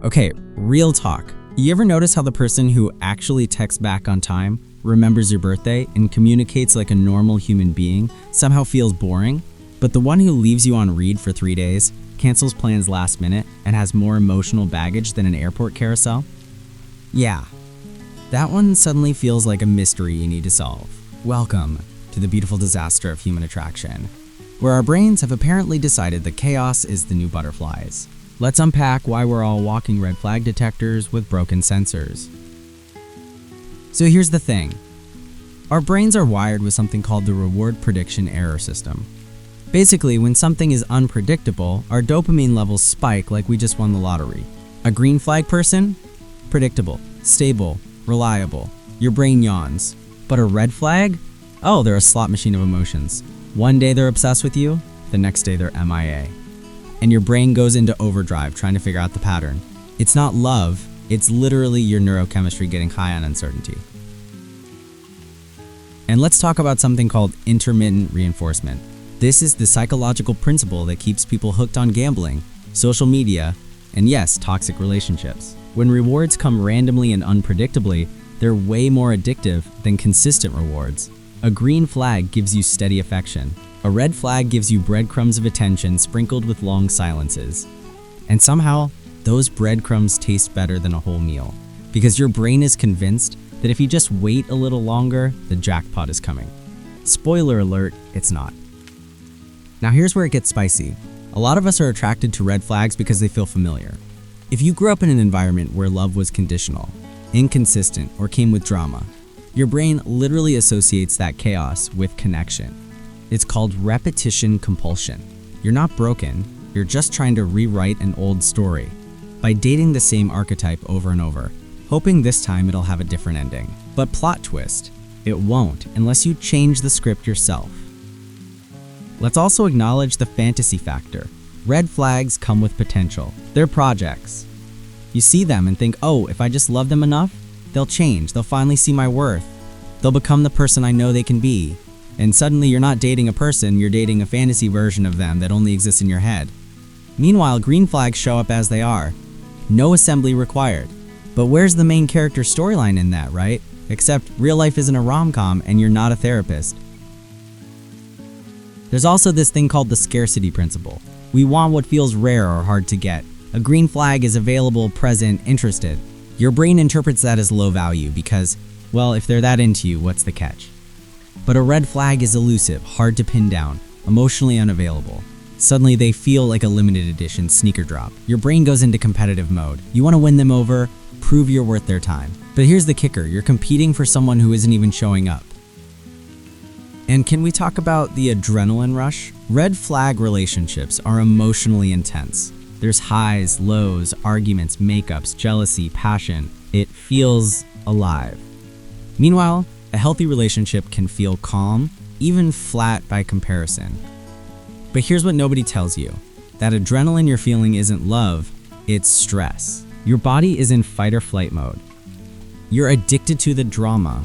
Okay, real talk. You ever notice how the person who actually texts back on time, remembers your birthday, and communicates like a normal human being somehow feels boring? But the one who leaves you on read for 3 days, cancels plans last minute, and has more emotional baggage than an airport carousel? Yeah, that one suddenly feels like a mystery you need to solve. Welcome to the beautiful disaster of human attraction, where our brains have apparently decided that chaos is the new butterflies. Let's unpack why we're all walking red flag detectors with broken sensors. So here's the thing. Our brains are wired with something called the reward prediction error system. Basically, when something is unpredictable, our dopamine levels spike like we just won the lottery. A green flag person? Predictable, stable, reliable. Your brain yawns. But a red flag? Oh, they're a slot machine of emotions. One day they're obsessed with you, the next day they're MIA. And your brain goes into overdrive trying to figure out the pattern. It's not love, it's literally your neurochemistry getting high on uncertainty. And let's talk about something called intermittent reinforcement. This is the psychological principle that keeps people hooked on gambling, social media, and yes, toxic relationships. When rewards come randomly and unpredictably, they're way more addictive than consistent rewards. A green flag gives you steady affection. A red flag gives you breadcrumbs of attention sprinkled with long silences. And somehow, those breadcrumbs taste better than a whole meal, because your brain is convinced that if you just wait a little longer, the jackpot is coming. Spoiler alert, it's not. Now here's where it gets spicy. A lot of us are attracted to red flags because they feel familiar. If you grew up in an environment where love was conditional, inconsistent, or came with drama, your brain literally associates that chaos with connection. It's called repetition compulsion. You're not broken, you're just trying to rewrite an old story by dating the same archetype over and over, hoping this time it'll have a different ending. But plot twist, it won't unless you change the script yourself. Let's also acknowledge the fantasy factor. Red flags come with potential. They're projects. You see them and think, oh, if I just love them enough, they'll change, they'll finally see my worth. They'll become the person I know they can be. And suddenly you're not dating a person, you're dating a fantasy version of them that only exists in your head. Meanwhile, green flags show up as they are. No assembly required. But where's the main character storyline in that, right? Except real life isn't a rom-com and you're not a therapist. There's also this thing called the scarcity principle. We want what feels rare or hard to get. A green flag is available, present, interested. Your brain interprets that as low value because, well, if they're that into you, what's the catch? But a red flag is elusive, hard to pin down, emotionally unavailable. Suddenly they feel like a limited edition sneaker drop. Your brain goes into competitive mode. You want to win them over, prove you're worth their time. But here's the kicker, you're competing for someone who isn't even showing up. And can we talk about the adrenaline rush? Red flag relationships are emotionally intense. There's highs, lows, arguments, makeups, jealousy, passion. It feels alive. Meanwhile, a healthy relationship can feel calm, even flat by comparison. But here's what nobody tells you. That adrenaline you're feeling isn't love, it's stress. Your body is in fight or flight mode. You're addicted to the drama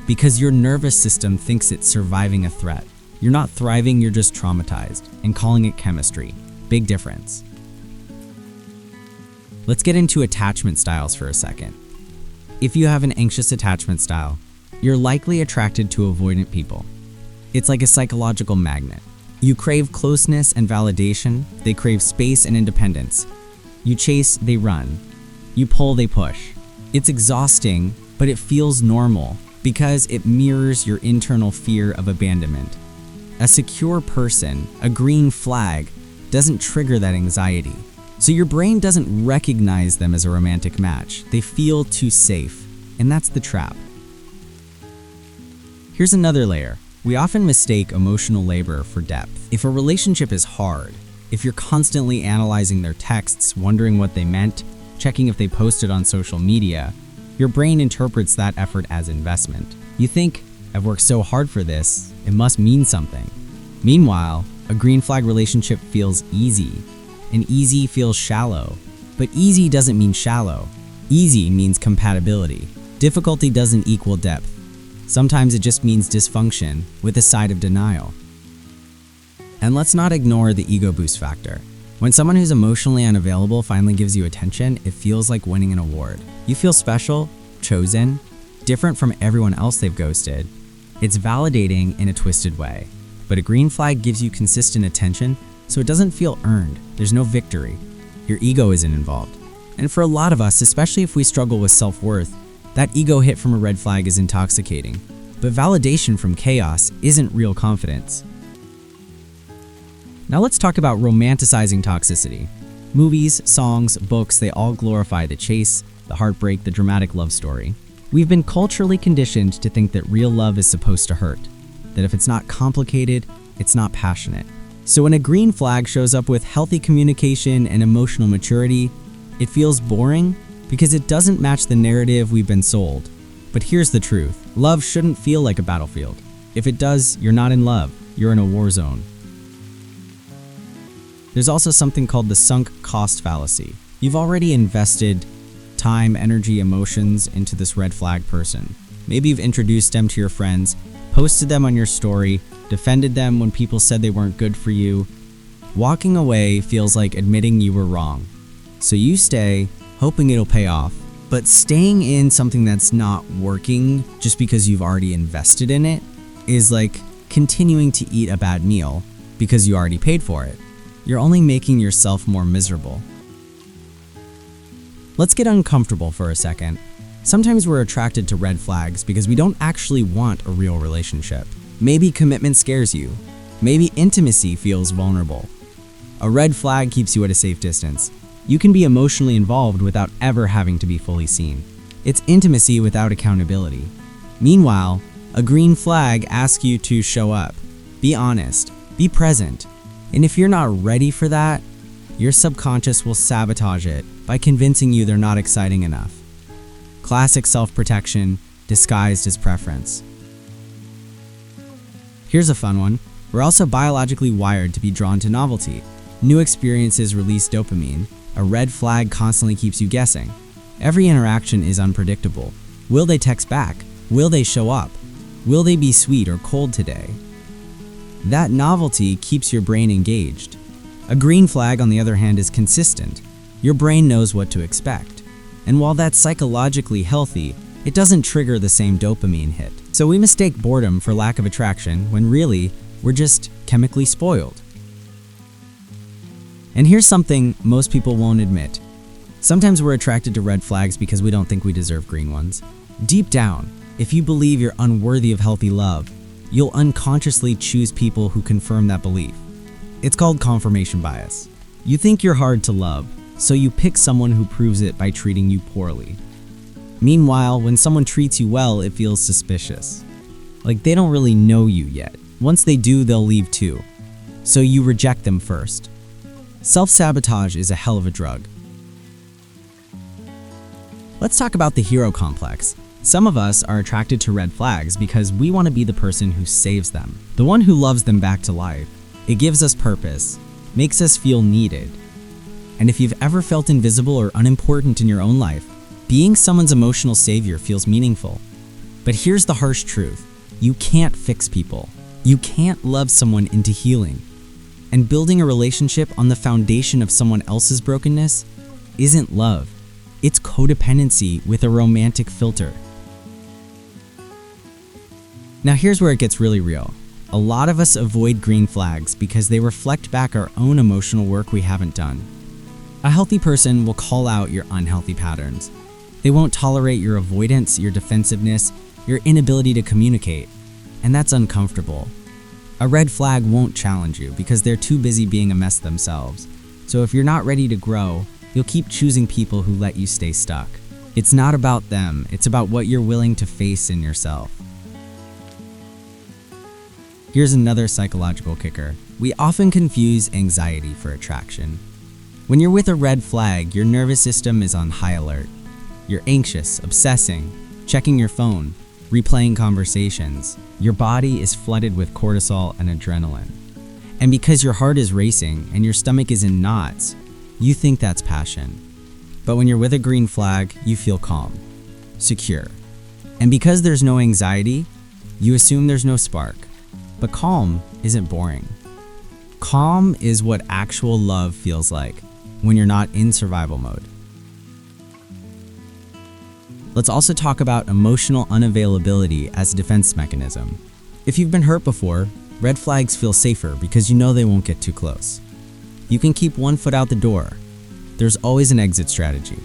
because your nervous system thinks it's surviving a threat. You're not thriving, you're just traumatized, and calling it chemistry. Big difference. Let's get into attachment styles for a second. If you have an anxious attachment style, you're likely attracted to avoidant people. It's like a psychological magnet. You crave closeness and validation, they crave space and independence. You chase, they run. You pull, they push. It's exhausting, but it feels normal because it mirrors your internal fear of abandonment. A secure person, a green flag, doesn't trigger that anxiety. So your brain doesn't recognize them as a romantic match. They feel too safe, and that's the trap. Here's another layer. We often mistake emotional labor for depth. If a relationship is hard, if you're constantly analyzing their texts, wondering what they meant, checking if they posted on social media, your brain interprets that effort as investment. You think, I've worked so hard for this, it must mean something. Meanwhile, a green flag relationship feels easy, and easy feels shallow. But easy doesn't mean shallow. Easy means compatibility. Difficulty doesn't equal depth. Sometimes it just means dysfunction with a side of denial. And let's not ignore the ego boost factor. When someone who's emotionally unavailable finally gives you attention, it feels like winning an award. You feel special, chosen, different from everyone else they've ghosted. It's validating in a twisted way. But a green flag gives you consistent attention, so it doesn't feel earned. There's no victory. Your ego isn't involved. And for a lot of us, especially if we struggle with self-worth, that ego hit from a red flag is intoxicating. But validation from chaos isn't real confidence. Now let's talk about romanticizing toxicity. Movies, songs, books, they all glorify the chase, the heartbreak, the dramatic love story. We've been culturally conditioned to think that real love is supposed to hurt, that if it's not complicated, it's not passionate. So when a green flag shows up with healthy communication and emotional maturity, it feels boring because it doesn't match the narrative we've been sold. But here's the truth. Love shouldn't feel like a battlefield. If it does, you're not in love, you're in a war zone. There's also something called the sunk cost fallacy. You've already invested time, energy, emotions into this red flag person. Maybe you've introduced them to your friends, posted them on your story, defended them when people said they weren't good for you. Walking away feels like admitting you were wrong. So you stay, hoping it'll pay off. But staying in something that's not working just because you've already invested in it is like continuing to eat a bad meal because you already paid for it. You're only making yourself more miserable. Let's get uncomfortable for a second. Sometimes we're attracted to red flags because we don't actually want a real relationship. Maybe commitment scares you. Maybe intimacy feels vulnerable. A red flag keeps you at a safe distance. You can be emotionally involved without ever having to be fully seen. It's intimacy without accountability. Meanwhile, a green flag asks you to show up, be honest, be present. And if you're not ready for that, your subconscious will sabotage it by convincing you they're not exciting enough. Classic self-protection disguised as preference. Here's a fun one. We're also biologically wired to be drawn to novelty. New experiences release dopamine. A red flag constantly keeps you guessing. Every interaction is unpredictable. Will they text back? Will they show up? Will they be sweet or cold today? That novelty keeps your brain engaged. A green flag, on the other hand, is consistent. Your brain knows what to expect. And while that's psychologically healthy, it doesn't trigger the same dopamine hit. So we mistake boredom for lack of attraction when really, we're just chemically spoiled. And here's something most people won't admit. Sometimes we're attracted to red flags because we don't think we deserve green ones. Deep down, if you believe you're unworthy of healthy love, you'll unconsciously choose people who confirm that belief. It's called confirmation bias. You think you're hard to love, so you pick someone who proves it by treating you poorly. Meanwhile, when someone treats you well, it feels suspicious. Like they don't really know you yet. Once they do, they'll leave too. So you reject them first. Self-sabotage is a hell of a drug. Let's talk about the hero complex. Some of us are attracted to red flags because we want to be the person who saves them, the one who loves them back to life. It gives us purpose, makes us feel needed. And if you've ever felt invisible or unimportant in your own life, being someone's emotional savior feels meaningful. But here's the harsh truth. You can't fix people. You can't love someone into healing. And building a relationship on the foundation of someone else's brokenness isn't love. It's codependency with a romantic filter. Now here's where it gets really real. A lot of us avoid green flags because they reflect back our own emotional work we haven't done. A healthy person will call out your unhealthy patterns. They won't tolerate your avoidance, your defensiveness, your inability to communicate. And that's uncomfortable. A red flag won't challenge you because they're too busy being a mess themselves. So if you're not ready to grow, you'll keep choosing people who let you stay stuck. It's not about them, it's about what you're willing to face in yourself. Here's another psychological kicker. We often confuse anxiety for attraction. When you're with a red flag, your nervous system is on high alert. You're anxious, obsessing, checking your phone, replaying conversations. Your body is flooded with cortisol and adrenaline. And because your heart is racing and your stomach is in knots, you think that's passion. But when you're with a green flag, you feel calm, secure. And because there's no anxiety, you assume there's no spark. But calm isn't boring. Calm is what actual love feels like when you're not in survival mode. Let's also talk about emotional unavailability as a defense mechanism. If you've been hurt before, red flags feel safer because you know they won't get too close. You can keep one foot out the door. There's always an exit strategy.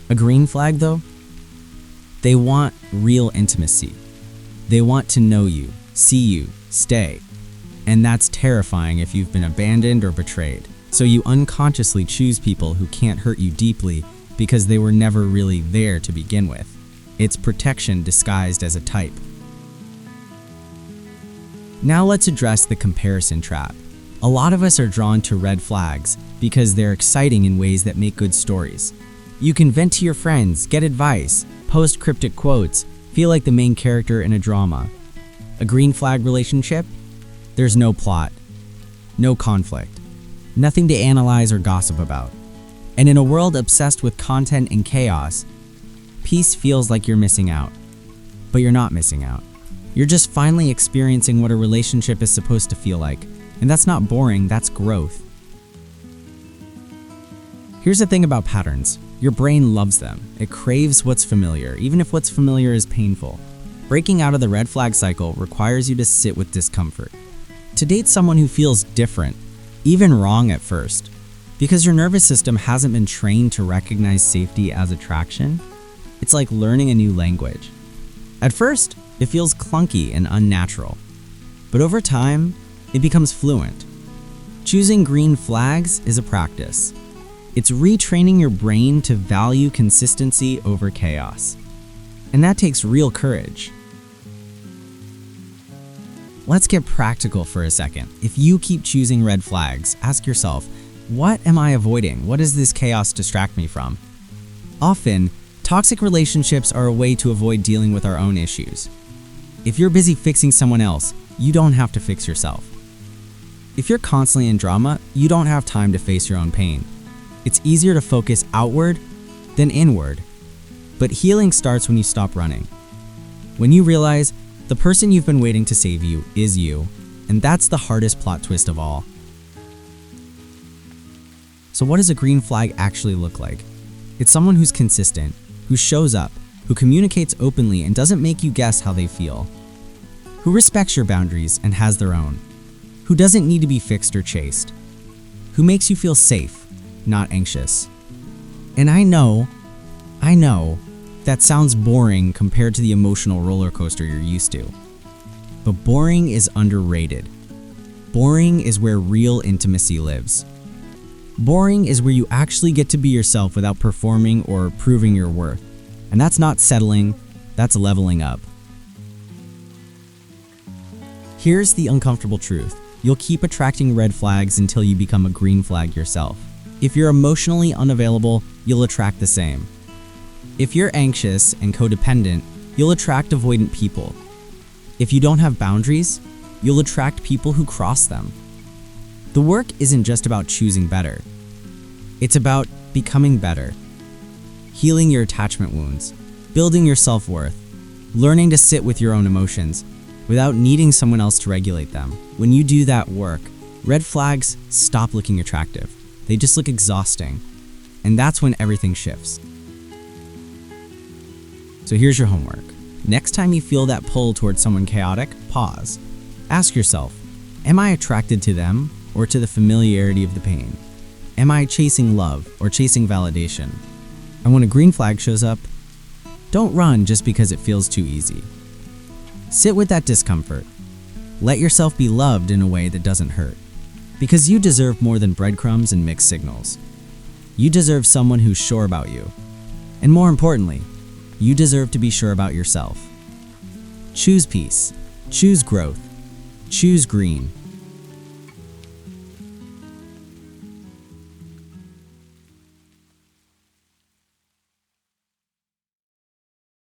A green flag, though? They want real intimacy. They want to know you, see you, stay. And that's terrifying if you've been abandoned or betrayed. So you unconsciously choose people who can't hurt you deeply because they were never really there to begin with. It's protection disguised as a type. Now let's address the comparison trap. A lot of us are drawn to red flags because they're exciting in ways that make good stories. You can vent to your friends, get advice, post cryptic quotes, feel like the main character in a drama. A green flag relationship? There's no plot, no conflict, nothing to analyze or gossip about. And in a world obsessed with content and chaos, peace feels like you're missing out. But you're not missing out. You're just finally experiencing what a relationship is supposed to feel like. And that's not boring, that's growth. Here's the thing about patterns. Your brain loves them. It craves what's familiar, even if what's familiar is painful. Breaking out of the red flag cycle requires you to sit with discomfort. To date someone who feels different, even wrong at first, because your nervous system hasn't been trained to recognize safety as attraction, it's like learning a new language. At first, it feels clunky and unnatural, but over time, it becomes fluent. Choosing green flags is a practice. It's retraining your brain to value consistency over chaos. And that takes real courage. Let's get practical for a second. If you keep choosing red flags, ask yourself, what am I avoiding? What does this chaos distract me from? Often, toxic relationships are a way to avoid dealing with our own issues. If you're busy fixing someone else, you don't have to fix yourself. If you're constantly in drama, you don't have time to face your own pain. It's easier to focus outward than inward. But healing starts when you stop running. When you realize the person you've been waiting to save you is you, and that's the hardest plot twist of all. So what does a green flag actually look like? It's someone who's consistent, who shows up, who communicates openly and doesn't make you guess how they feel, who respects your boundaries and has their own, who doesn't need to be fixed or chased, who makes you feel safe, not anxious. And I know that sounds boring compared to the emotional roller coaster you're used to. But boring is underrated. Boring is where real intimacy lives. Boring is where you actually get to be yourself without performing or proving your worth. And that's not settling, that's leveling up. Here's the uncomfortable truth. You'll keep attracting red flags until you become a green flag yourself. If you're emotionally unavailable, you'll attract the same. If you're anxious and codependent, you'll attract avoidant people. If you don't have boundaries, you'll attract people who cross them. The work isn't just about choosing better. It's about becoming better. Healing your attachment wounds, building your self-worth, learning to sit with your own emotions without needing someone else to regulate them. When you do that work, red flags stop looking attractive. They just look exhausting. And that's when everything shifts. So here's your homework. Next time you feel that pull towards someone chaotic, pause. Ask yourself, am I attracted to them or to the familiarity of the pain? Am I chasing love or chasing validation? And when a green flag shows up, don't run just because it feels too easy. Sit with that discomfort. Let yourself be loved in a way that doesn't hurt. Because you deserve more than breadcrumbs and mixed signals. You deserve someone who's sure about you. And more importantly, you deserve to be sure about yourself. Choose peace. Choose growth. Choose green.